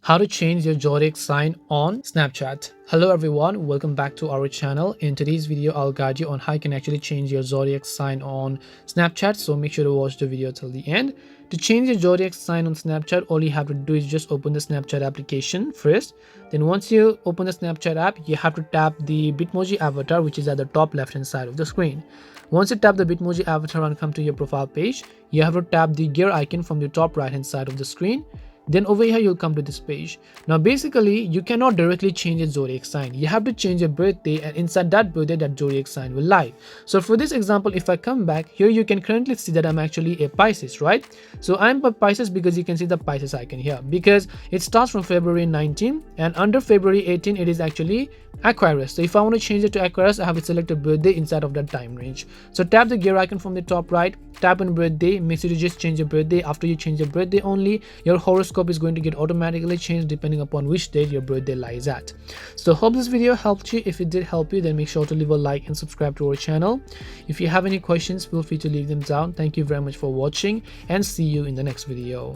how to change your zodiac sign on Snapchat. Hello everyone, welcome back to our channel. In today's video, I'll guide you on how you can actually change your zodiac sign on Snapchat. So make sure to watch the video till the end. To change your zodiac sign on Snapchat, all you have to do is just open the Snapchat application first. Then once you open the Snapchat app, you have to tap the Bitmoji avatar, which is at the top left hand side of the screen. Once you tap the Bitmoji avatar and come to your profile page, you have to tap the gear icon from the top right hand side of the screen. Then over here you'll come to this page. Now basically you cannot directly change your zodiac sign. You have to change your birthday, and inside that birthday that zodiac sign will lie. So for this example, if I come back here, you can currently see that I'm actually a Pisces, right? So I'm a Pisces because you can see the Pisces icon here, because it starts from February 19 and under February 18 it is actually Aquarius. So if I want to change it to Aquarius, I have to select a birthday inside of that time range. So tap the gear icon from the top right, tap on birthday, make sure to just change your birthday. After you change your birthday only, your horoscope is going to get automatically changed depending upon which date your birthday lies at. So hope this video helped you. If it did help you, then make sure to leave a like and subscribe to our channel. If you have any questions, feel free to leave them down. Thank you very much for watching and see you in the next video.